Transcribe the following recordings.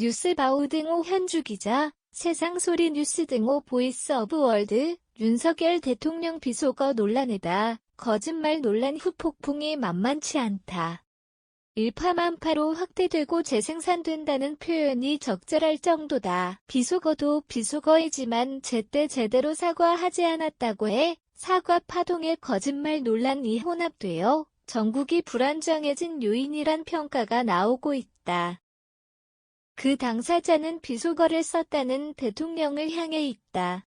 뉴스바우 등호 현주 기자, 세상소리 뉴스 등호 보이스 오브 월드, 윤석열 대통령 비속어 논란에다 거짓말 논란 후폭풍이 만만치 않다. 일파만파로 확대되고 재생산된다는 표현이 적절할 정도다. 비속어도 비속어이지만 제때 제대로 사과하지 않았다고 해 사과 파동에 거짓말 논란이 혼합되어 전국이 불안정해진 요인이란 평가가 나오고 있다. 그 당사자는 비속어를 썼다는 대통령을 향해 있다.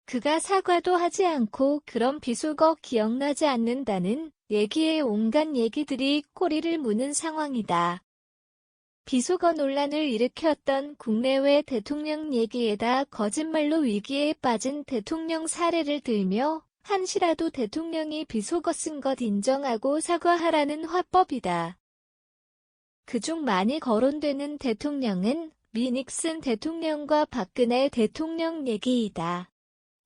그가 사과도 하지 않고 그런 비속어 기억나지 않는다는 얘기에 온갖 얘기들이 꼬리를 무는 상황이다. 비속어 논란을 일으켰던 국내외 대통령 얘기에다 거짓말로 위기에 빠진 대통령 사례를 들며 한시라도 대통령이 비속어 쓴 것 인정하고 사과하라는 화법이다. 그중 많이 거론되는 대통령은 미 닉슨 대통령과 박근혜 대통령 얘기이다.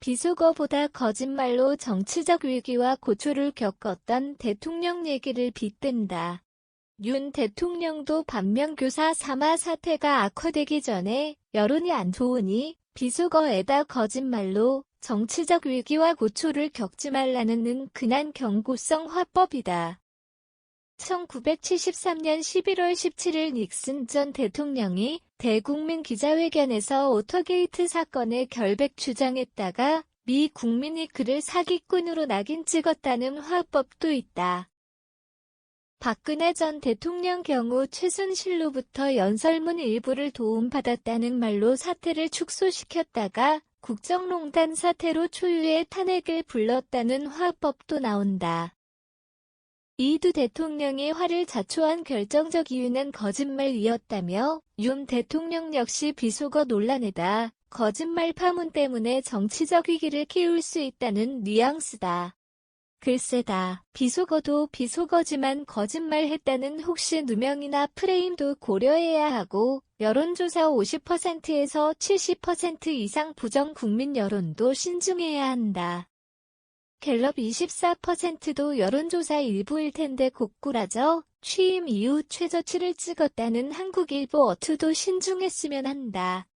비속어보다 거짓말로 정치적 위기와 고초를 겪었던 대통령 얘기를 빗댄다. 윤 대통령도 반면교사 삼아 사태가 악화되기 전에 여론이 안 좋으니 비속어에다 거짓말로 정치적 위기와 고초를 겪지 말라는 근한 경고성 화법이다. 1973년 11월 17일 닉슨 전 대통령이 대국민 기자회견에서 오터게이트 사건의 결백 주장했다가 미 국민이 그를 사기꾼으로 낙인 찍었다는 화법도 있다. 박근혜 전 대통령 경우 최순실로부터 연설문 일부를 도움받았다는 말로 사태를 축소시켰다가 국정농단 사태로 초유의 탄핵을 불렀다는 화법도 나온다. 이 두 대통령이 화를 자초한 결정적 이유는 거짓말이었다며 윤 대통령 역시 비속어 논란에다 거짓말 파문 때문에 정치적 위기를 키울 수 있다는 뉘앙스다. 글쎄다. 비속어도 비속어지만 거짓말했다는 혹시 누명이나 프레임도 고려해야 하고 여론조사 50%에서 70% 이상 부정 국민 여론도 신중해야 한다. 갤럽 24%도 여론조사 일부일 텐데 고꾸라져 취임 이후 최저치를 찍었다는 한국일보 어투도 신중했으면 한다.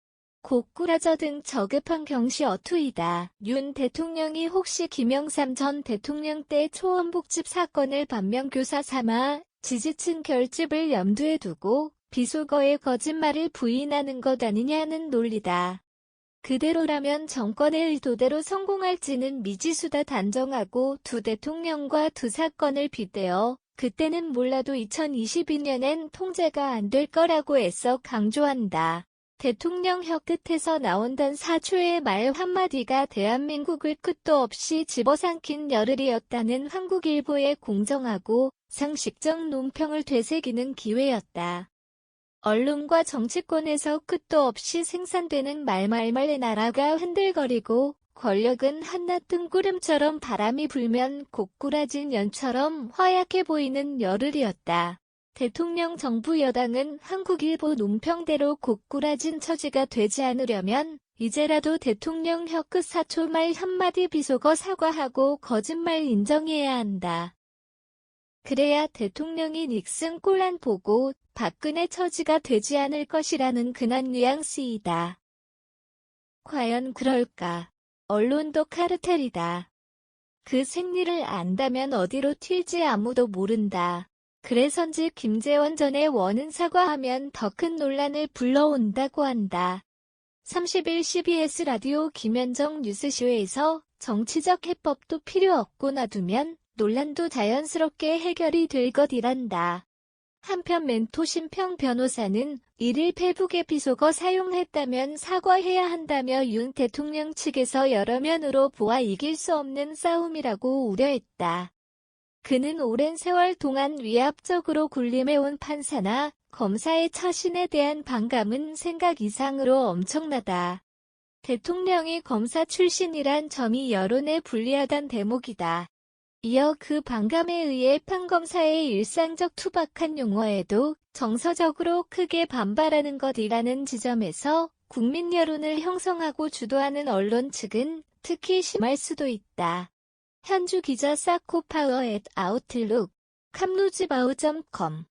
고꾸라져 등 저급한 경시 어투이다. 윤 대통령이 혹시 김영삼 전 대통령 때 초원복집 사건을 반면교사 삼아 지지층 결집을 염두에 두고 비속어의 거짓말을 부인하는 것 아니냐는 논리다. 그대로라면 정권의 의도대로 성공할지는 미지수다 단정하고 두 대통령과 두 사건을 빗대어 그때는 몰라도 2022년엔 통제가 안 될 거라고 애써 강조한다. 대통령 혀끝에서 나온단 사초의 말 한마디가 대한민국을 끝도 없이 집어삼킨 열흘이었다는 한국일보의 공정하고 상식적 논평을 되새기는 기회였다. 언론과 정치권에서 끝도 없이 생산되는 말말말의 나라가 흔들거리고 권력은 한낮 뜬구름처럼 바람이 불면 고꾸라진 연처럼 화약해 보이는 열흘이었다. 대통령 정부 여당은 한국일보 논평대로 고꾸라진 처지가 되지 않으려면 이제라도 대통령 혀끝 사초말 한마디 비속어 사과하고 거짓말 인정해야 한다. 그래야 대통령이 닉슨 꼴안 보고 박근혜 처지가 되지 않을 것이라는 근한 뉘앙스이다. 과연 그럴까? 언론도 카르텔이다. 그 생리를 안다면 어디로 튈지 아무도 모른다. 그래서인지 김재원 전의 원은 사과하면 더 큰 논란을 불러온다고 한다. 30일 CBS 라디오 김현정 뉴스쇼에서 정치적 해법도 필요 없고 놔두면 논란도 자연스럽게 해결이 될 것이란다. 한편 멘토 심평 변호사는 1일 페북에 비속어 사용했다면 사과해야 한다며 윤 대통령 측에서 여러 면으로 보아 이길 수 없는 싸움이라고 우려했다. 그는 오랜 세월 동안 위압적으로 군림해온 판사나 검사의 처신에 대한 반감은 생각 이상으로 엄청나다. 대통령이 검사 출신이란 점이 여론에 불리하단 대목이다. 이어 그 반감에 의해 판검사의 일상적 투박한 용어에도 정서적으로 크게 반발하는 것이라는 지점에서 국민 여론을 형성하고 주도하는 언론 측은 특히 심할 수도 있다. 현주 기자 사코파워 @아웃룩, 캄루즈바우.com